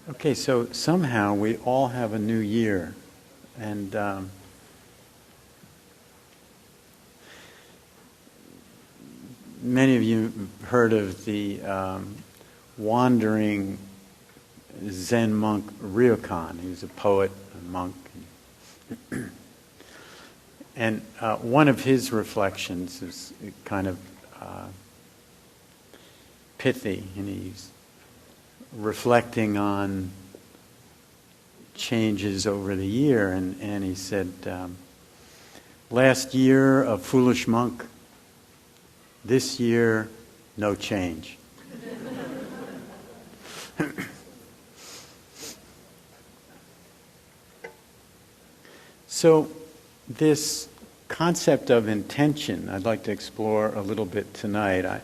Okay, so somehow we all have a new year, and many of you heard of the wandering Zen monk Ryokan. He was a poet, a monk. And one of his reflections is kind of pithy, and he's reflecting on changes over the year, and he said, last year a foolish monk, this year no change. So this concept of intention I'd like to explore a little bit tonight. I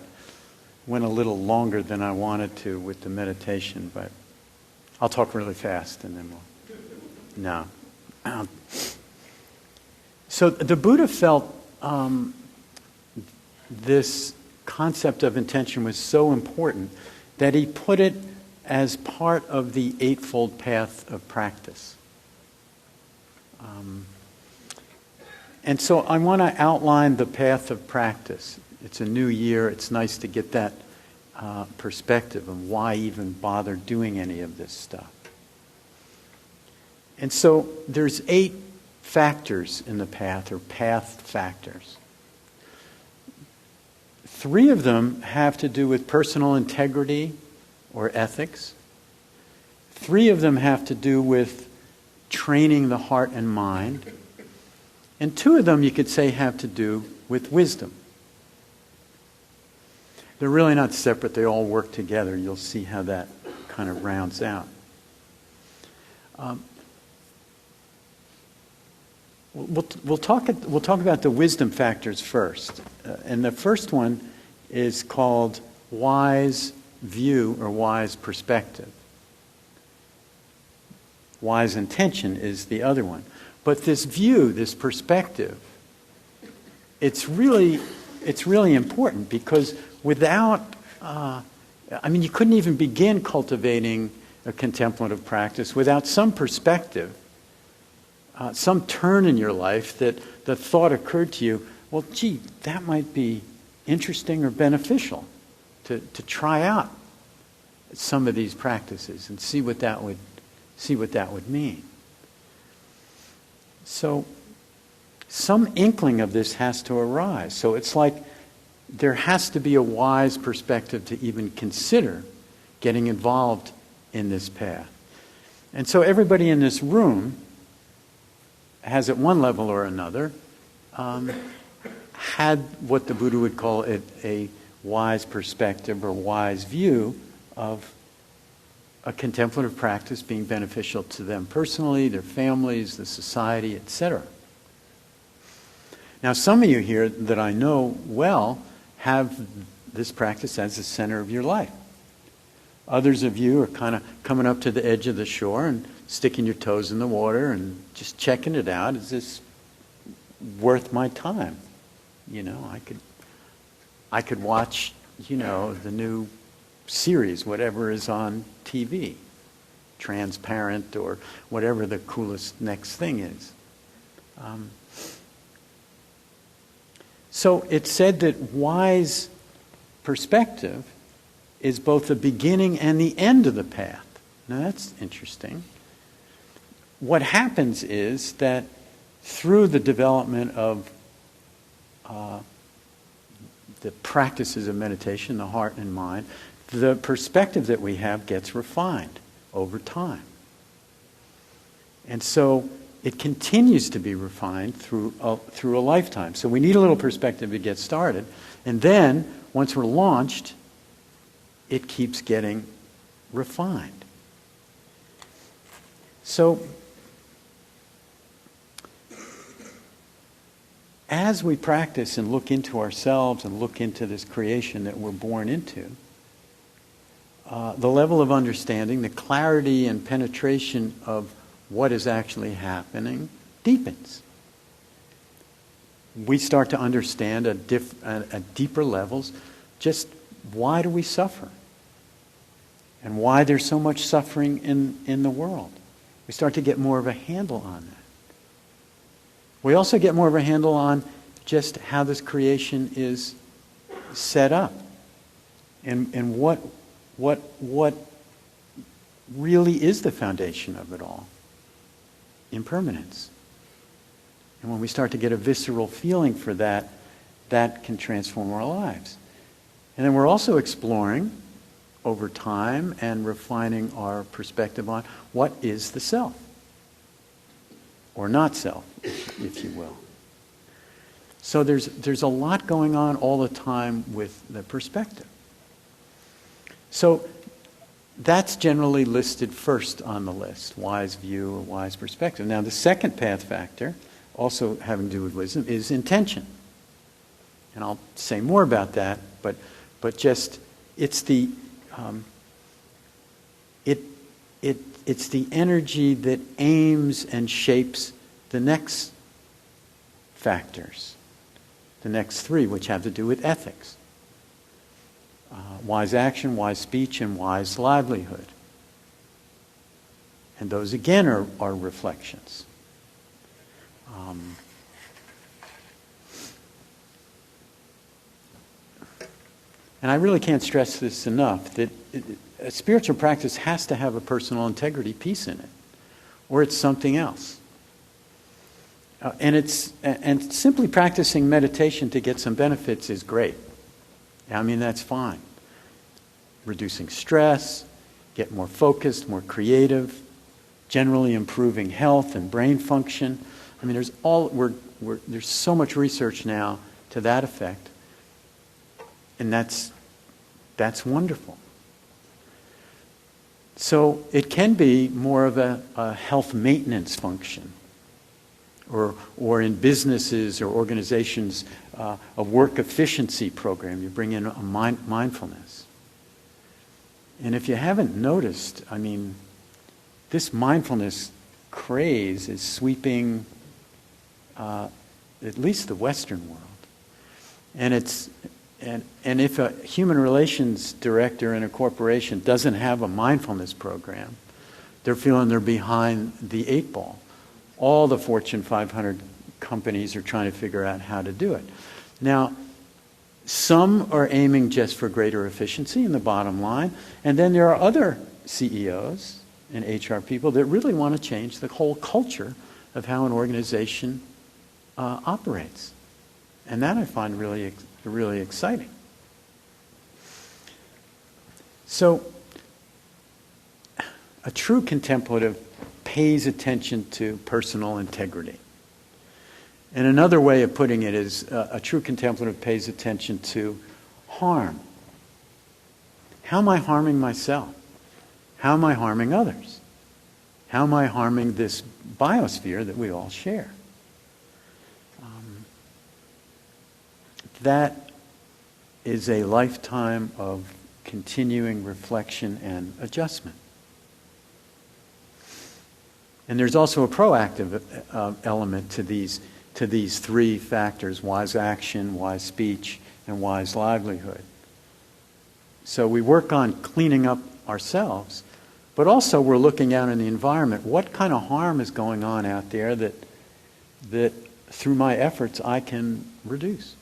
went a little longer than I wanted to with the meditation, but I'll talk really fast and then we'll... No. So the Buddha felt this concept of intention was so important that he put it as part of the Eightfold Path of practice. And so I want to outline the path of practice. It's a new year. It's nice to get that perspective of why even bother doing any of this stuff. And so there's 8 factors in the path, or path factors. 3 of them have to do with personal integrity or ethics. 3 of them have to do with training the heart and mind. And 2 of them, you could say, have to do with wisdom. They're really not separate. They all work together. You'll see how that kind of rounds out. We'll talk about the wisdom factors first. And the first one is called wise view or wise perspective. Wise intention is the other one. But this view, this perspective, it's really important, because without, you couldn't even begin cultivating a contemplative practice without some perspective, some turn in your life that the thought occurred to you, well, gee, that might be interesting or beneficial to try out some of these practices and see what that would mean. So some inkling of this has to arise. So it's like there has to be a wise perspective to even consider getting involved in this path. And so everybody in this room has, at one level or another, had what the Buddha would call it a wise perspective or wise view of a contemplative practice being beneficial to them personally, their families, the society, etc. Now, some of you here that I know well have this practice as the center of your life. Others of you are kind of coming up to the edge of the shore and sticking your toes in the water and just checking it out. Is this worth my time? I could watch, the new series, whatever is on TV, Transparent or whatever the coolest next thing is. So it's said that wise perspective is both the beginning and the end of the path. Now that's interesting. What happens is that through the development of the practices of meditation, the heart and mind, the perspective that we have gets refined over time. And so it continues to be refined through a lifetime. So we need a little perspective to get started. And then, once we're launched, it keeps getting refined. So, as we practice and look into ourselves and look into this creation that we're born into, the level of understanding, the clarity and penetration of what is actually happening deepens. We start to understand at deeper levels just why do we suffer? and why there's so much suffering in the world. We start to get more of a handle on that. We also get more of a handle on just how this creation is set up and what really is the foundation of it all. Impermanence. And when we start to get a visceral feeling for that, that can transform our lives. And then we're also exploring over time and refining our perspective on what is the self, or not self, if you will. So there's a lot going on all the time with the perspective. So that's generally listed first on the list, wise view or wise perspective. Now the second path factor, also having to do with wisdom, is intention. And I'll say more about that, but just it's the it's the energy that aims and shapes the next factors, the next three, which have to do with ethics. Wise action, wise speech, and wise livelihood. And those again are reflections. And I really can't stress this enough, that a spiritual practice has to have a personal integrity piece in it, or it's something else. And simply practicing meditation to get some benefits is great. I mean, that's fine. Reducing stress, get more focused, more creative, generally improving health and brain function. I mean, there's so much research now to that effect, and that's wonderful. So it can be more of a health maintenance function, or in businesses or organizations, a work efficiency program. You bring in a mindfulness. And if you haven't noticed, I mean, this mindfulness craze is sweeping at least the Western world. And if a human relations director in a corporation doesn't have a mindfulness program, they're feeling they're behind the eight ball. All the Fortune 500 companies are trying to figure out how to do it. Now, some are aiming just for greater efficiency in the bottom line, and then there are other CEOs and HR people that really want to change the whole culture of how an organization operates. And that I find really, really exciting. So, a true contemplative pays attention to personal integrity. And another way of putting it is a true contemplative pays attention to harm. How am I harming myself? How am I harming others? How am I harming this biosphere that we all share? That is a lifetime of continuing reflection and adjustment. And there's also a proactive element to these three factors: wise action, wise speech, and wise livelihood. So we work on cleaning up ourselves, but also we're looking out in the environment. What kind of harm is going on out there that through my efforts I can reduce?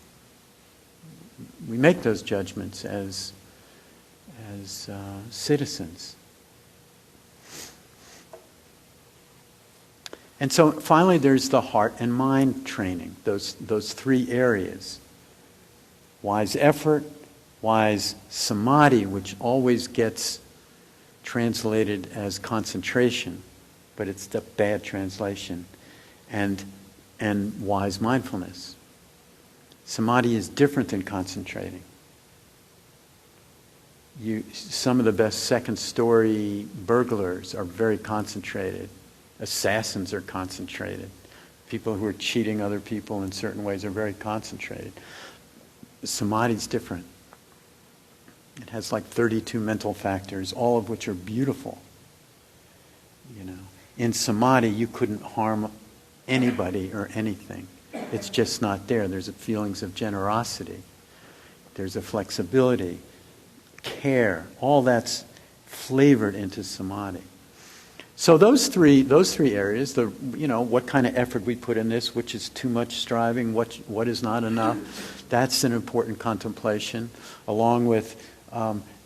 We make those judgments as citizens. And so finally there's the heart and mind training, those three areas. Wise effort, wise samadhi, which always gets translated as concentration, but it's the bad translation, and wise mindfulness. Samadhi is different than concentrating. Some of the best second-story burglars are very concentrated. Assassins are concentrated. People who are cheating other people in certain ways are very concentrated. Samadhi is different. It has like 32 mental factors, all of which are beautiful. You know, in samadhi, you couldn't harm anybody or anything. It's just not there. There's feelings of generosity. There's a flexibility, care. All that's flavored into samadhi. So those three areas, what kind of effort we put in this, which is too much striving, what is not enough, that's an important contemplation, along with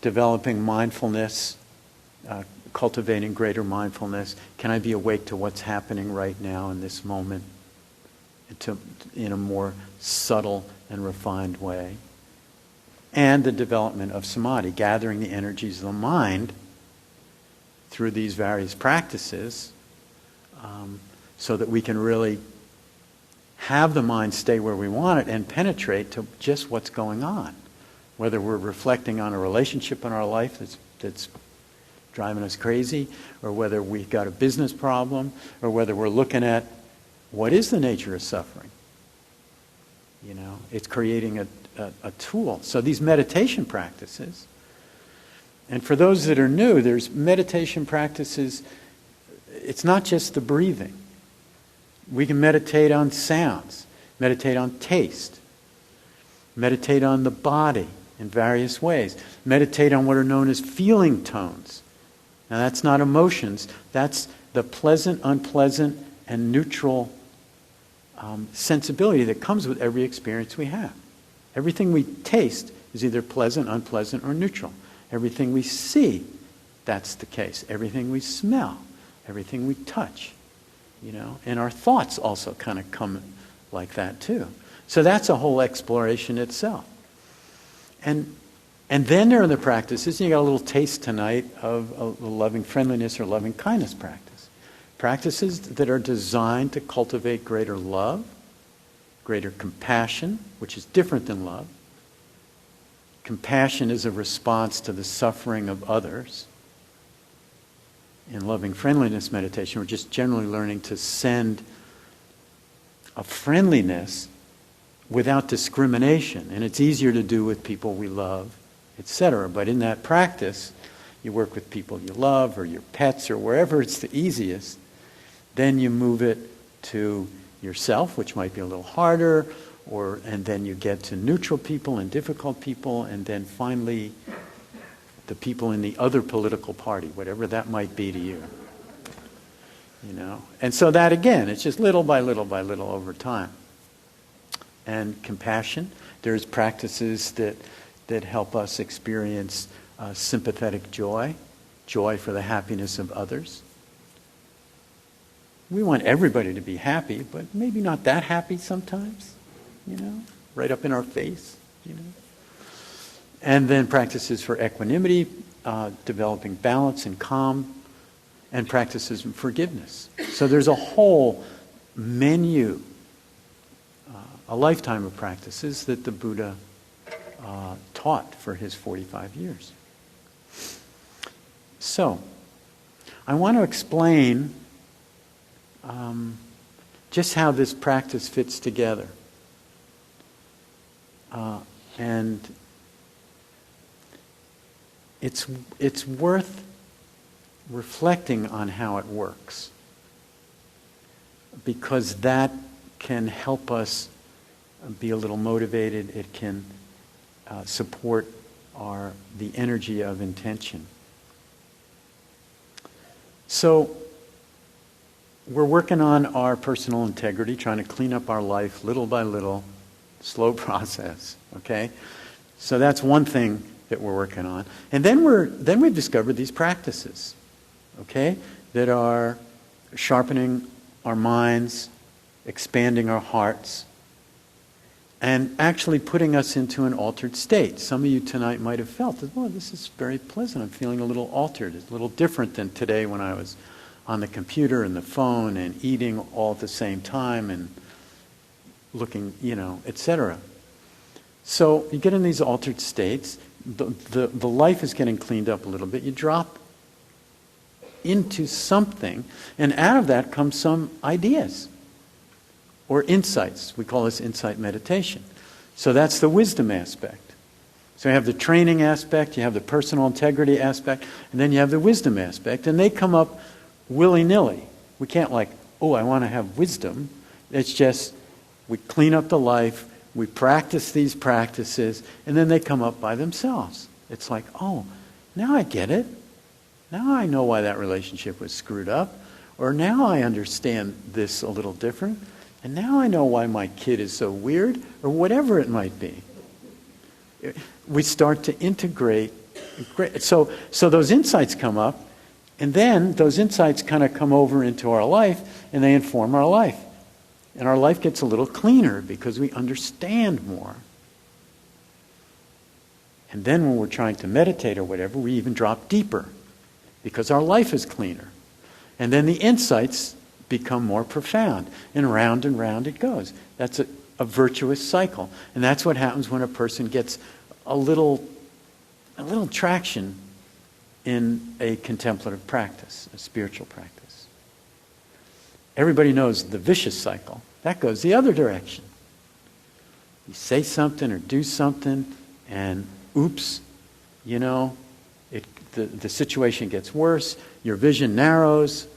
developing mindfulness, cultivating greater mindfulness. Can I be awake to what's happening right now in this moment in a more subtle and refined way? And the development of samadhi, gathering the energies of the mind through these various practices, so that we can really have the mind stay where we want it and penetrate to just what's going on. Whether we're reflecting on a relationship in our life that's driving us crazy, or whether we've got a business problem, or whether we're looking at what is the nature of suffering. It's creating a tool. So these meditation practices, and for those that are new, there's meditation practices. It's not just the breathing. We can meditate on sounds, meditate on taste, meditate on the body in various ways, meditate on what are known as feeling tones. Now that's not emotions, that's the pleasant, unpleasant, and neutral sensibility that comes with every experience we have. Everything we taste is either pleasant, unpleasant, or neutral. Everything we see, that's the case. Everything we smell, everything we touch, and our thoughts also kind of come like that too. So that's a whole exploration itself. And then there are the practices, and you got a little taste tonight of a loving friendliness or loving kindness practice. Practices that are designed to cultivate greater love, greater compassion, which is different than love. Compassion is a response to the suffering of others. In loving friendliness meditation, we're just generally learning to send a friendliness without discrimination. And it's easier to do with people we love, etc. But in that practice, you work with people you love or your pets or wherever it's the easiest. Then you move it to yourself, which might be a little harder, and then you get to neutral people and difficult people, and then finally the people in the other political party, whatever that might be to you. And so that again, it's just little by little by little over time. And compassion, there's practices that help us experience sympathetic joy for the happiness of others. We want everybody to be happy, but maybe not that happy sometimes, right up in our face, And then practices for equanimity, developing balance and calm, and practices of forgiveness. So there's a whole menu, a lifetime of practices that the Buddha taught for his 45 years. So, I want to explain just how this practice fits together. And it's worth reflecting on how it works, because that can help us be a little motivated. It can support the energy of intention. So we're working on our personal integrity, trying to clean up our life little by little, slow process, okay? So that's one thing that we're working on. And then we've discovered these practices, okay, that are sharpening our minds, expanding our hearts, and actually putting us into an altered state. Some of you tonight might have felt that, well, this is very pleasant. I'm feeling a little altered. It's a little different than today when I was on the computer and the phone and eating all at the same time and looking, etc. So you get in these altered states. The life is getting cleaned up a little bit. You drop into something, and out of that comes some ideas or insights. We call this insight meditation. So that's the wisdom aspect. So you have the training aspect, you have the personal integrity aspect, and then you have the wisdom aspect, and they come up willy-nilly. We can't I want to have wisdom. It's just we clean up the life, we practice these practices, and then they come up by themselves. It's like, oh, now I get it. Now I know why that relationship was screwed up. Or now I understand this a little different. And now I know why my kid is so weird, or whatever it might be. We start to integrate. So those insights come up, and then those insights kind of come over into our life, and they inform our life. And our life gets a little cleaner because we understand more. And then when we're trying to meditate or whatever, we even drop deeper because our life is cleaner. And then the insights become more profound. And round it goes. That's a virtuous cycle. And that's what happens when a person gets a little traction in a contemplative practice, a spiritual practice. Everybody knows the vicious cycle. That goes the other direction. You say something or do something, and oops, the situation gets worse, your vision narrows,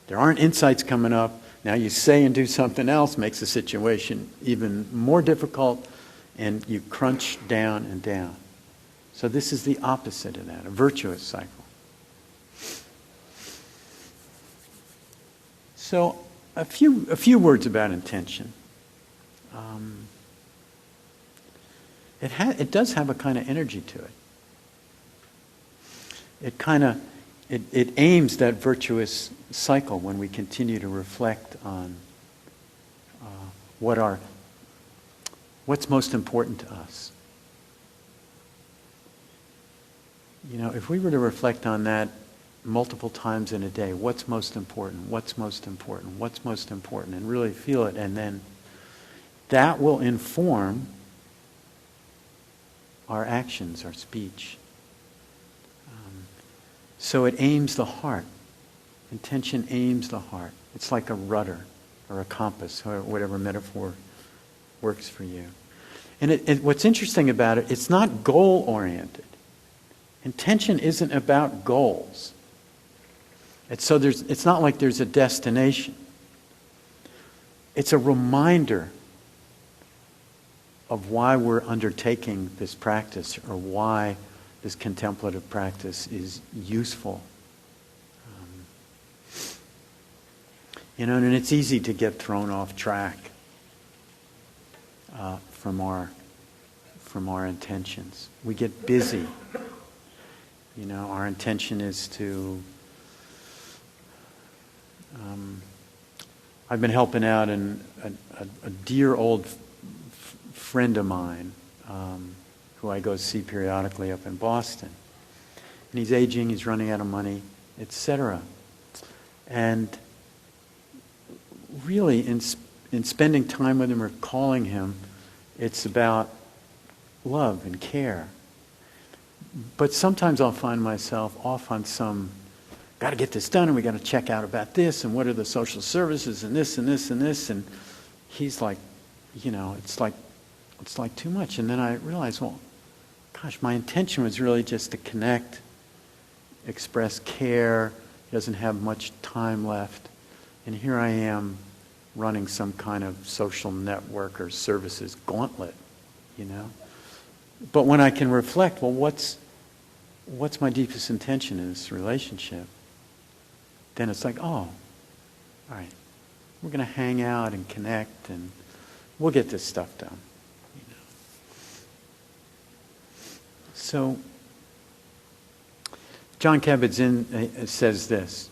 there aren't insights coming up, now you say and do something else, makes the situation even more difficult, and you crunch down and down. So this is the opposite of that, a virtuous cycle. So a few words about intention. It does have a kind of energy to it. It aims that virtuous cycle when we continue to reflect on what's most important to us. If we were to reflect on that multiple times in a day, what's most important, what's most important, what's most important, and really feel it, and then that will inform our actions, our speech. So it aims the heart. Intention aims the heart. It's like a rudder or a compass, or whatever metaphor works for you. And what's interesting about it, it's not goal-oriented. Intention isn't about goals. It's not like there's a destination. It's a reminder of why we're undertaking this practice, or why this contemplative practice is useful. And it's easy to get thrown off track from our intentions. We get busy. Our intention is to... I've been helping out a dear old friend of mine who I go see periodically up in Boston. And he's aging, he's running out of money, etc. And really, in spending time with him or calling him, it's about love and care. But sometimes I'll find myself off on some, got to get this done, and we got to check out about this, and what are the social services, and this, and this, and this. And he's like, it's like too much. And then I realized, well, gosh, my intention was really just to connect, express care. He doesn't have much time left. And here I am running some kind of social network or services gauntlet, But when I can reflect, well, what's my deepest intention in this relationship? Then it's like, oh, all right, we're going to hang out and connect, and we'll get this stuff done. So, John Kabat-Zinn says this,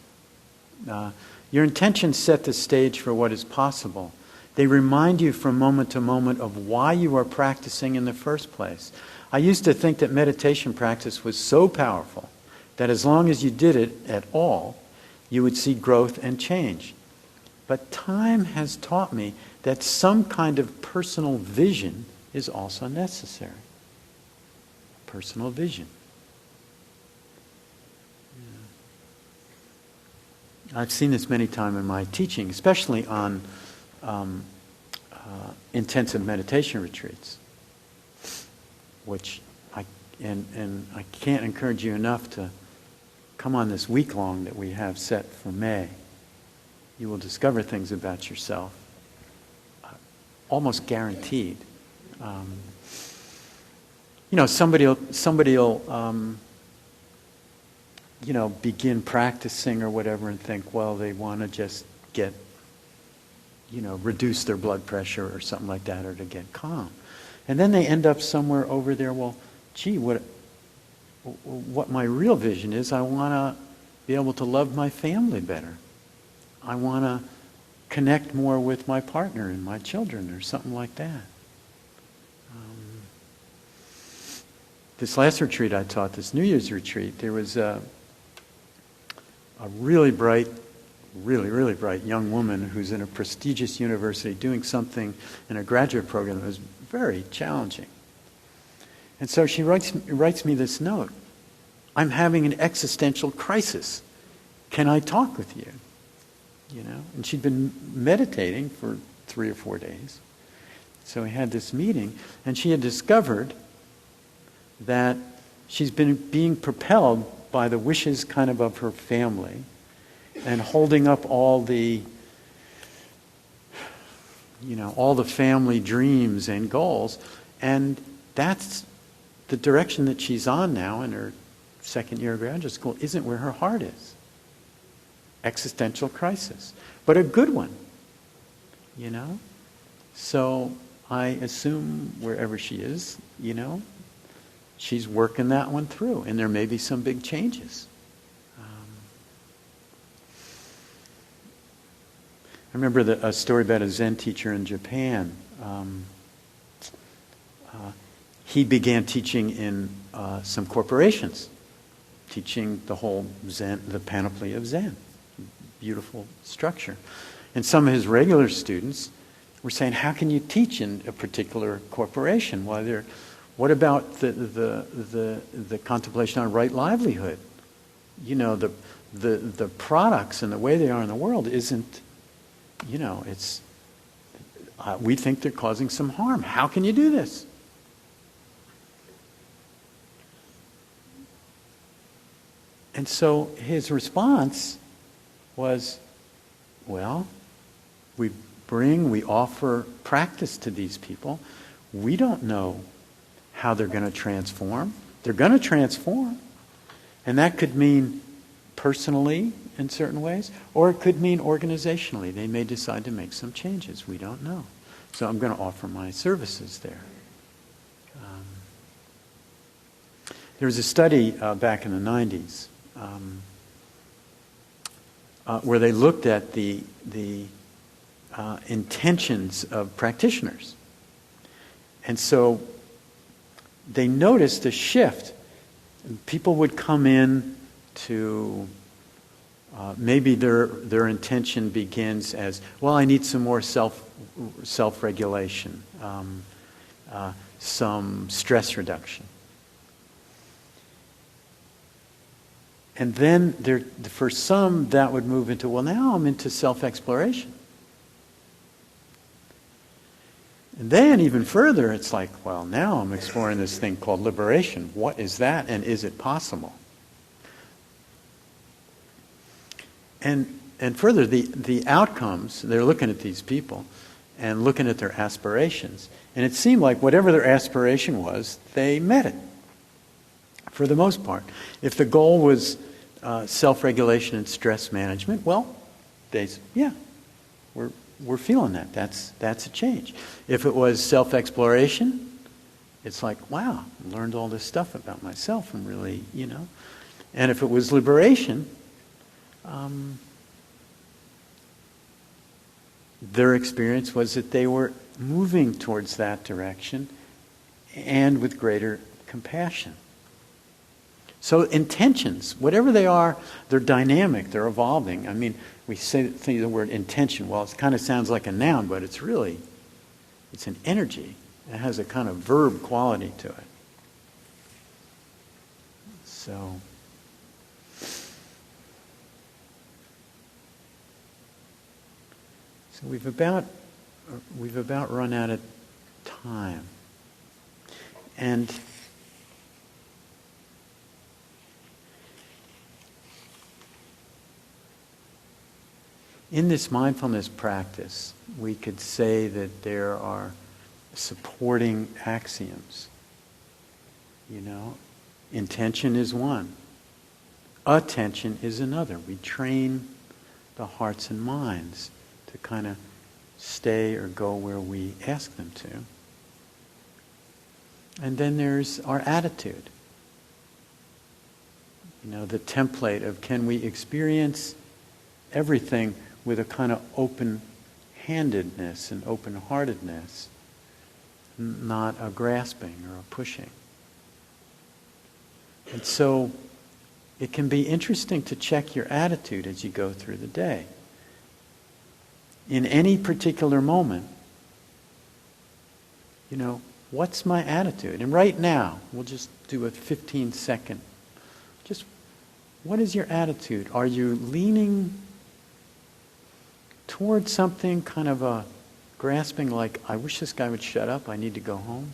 your intentions set the stage for what is possible. They remind you from moment to moment of why you are practicing in the first place. I used to think that meditation practice was so powerful that as long as you did it at all, you would see growth and change. But time has taught me that some kind of personal vision is also necessary. Personal vision. I've seen this many times in my teaching, especially on intensive meditation retreats, which I can't encourage you enough to come on this week-long that we have set for May. You will discover things about yourself, almost guaranteed. Somebody will begin practicing or whatever and think, well, they want to just get, reduce their blood pressure or something like that, or to get calm. And then they end up somewhere over there, well, gee, what my real vision is, I want to be able to love my family better. I want to connect more with my partner and my children or something like that. This last retreat I taught, this New Year's retreat, there was a really bright, really bright young woman who's in a prestigious university doing something in a graduate program that was very challenging. And so she writes me this note. I'm having an existential crisis. Can I talk with you? And she'd been meditating for 3 or 4 days. So we had this meeting, and she had discovered that she's been being propelled by the wishes kind of her family and holding up all the family dreams and goals. And that's the direction that she's on now in her second year of graduate school, isn't where her heart is. Existential crisis. But a good one, So I assume wherever she is, she's working that one through, and there may be some big changes. I remember a story about a Zen teacher in Japan. He began teaching in some corporations, teaching the whole Zen, the panoply of Zen. Beautiful structure. And some of his regular students were saying, how can you teach in a particular corporation? What about the contemplation on right livelihood? The products and the way they are in the world isn't, it's, we think they're causing some harm. How can you do this? And so his response was, well, we offer practice to these people. We don't know how they're going to transform. They're going to transform. And that could mean personally in certain ways, or it could mean organizationally. They may decide to make some changes. We don't know. So I'm going to offer my services there. There was a study back in the 90s where they looked at the intentions of practitioners. And so they noticed a shift. People would come in to maybe their intention begins as, well, I need some more self-regulation, some stress reduction. And then for some, that would move into, well, now I'm into self-exploration. And then even further, it's like, well, now I'm exploring this thing called liberation. What is that, and is it possible? And further, the outcomes, they're looking at these people and looking at their aspirations. And it seemed like whatever their aspiration was, they met it, for the most part. If the goal was self-regulation and stress management, well, they said, yeah, we're feeling that. That's a change. If it was self-exploration, it's like, wow, I learned all this stuff about myself and really, And if it was liberation, their experience was that they were moving towards that direction and with greater compassion. So intentions, whatever they are, they're dynamic, they're evolving. I mean, we say the word intention. Well, it kind of sounds like a noun, but it's an energy. It has a kind of verb quality to it. So we've about run out of time. And in this mindfulness practice, we could say that there are supporting axioms. Intention is one. Attention is another. We train the hearts and minds to kind of stay or go where we ask them to. And then there's our attitude. The template of, can we experience everything with a kind of open-handedness and open-heartedness, not a grasping or a pushing. And so it can be interesting to check your attitude as you go through the day. In any particular moment, what's my attitude? And right now, we'll just do a 15-second. Just, what is your attitude? Are you leaning towards something, kind of a grasping, like, I wish this guy would shut up, I need to go home?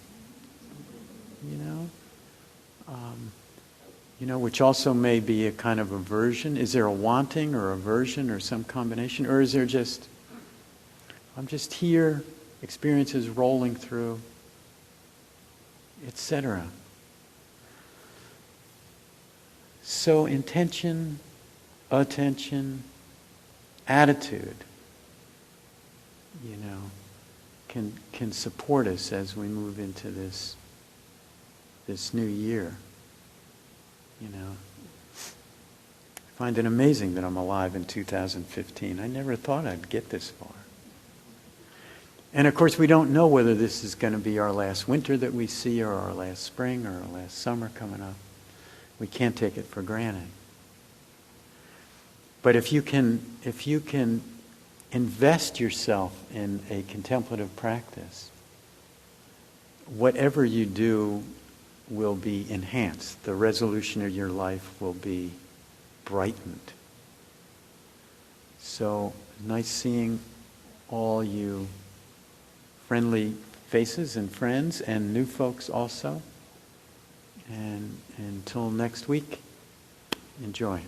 Which also may be a kind of aversion. Is there a wanting or aversion or some combination? Or is there just, I'm just here, experiences rolling through, etc. So intention, attention, attitude, can support us as we move into this new year. I find it amazing that I'm alive in 2015. I never thought I'd get this far. And of course, we don't know whether this is going to be our last winter that we see, or our last spring, or our last summer coming up. We can't take it for granted. But if you can invest yourself in a contemplative practice, whatever you do will be enhanced. The resolution of your life will be brightened. So nice seeing all you friendly faces and friends and new folks also. And until next week, enjoy.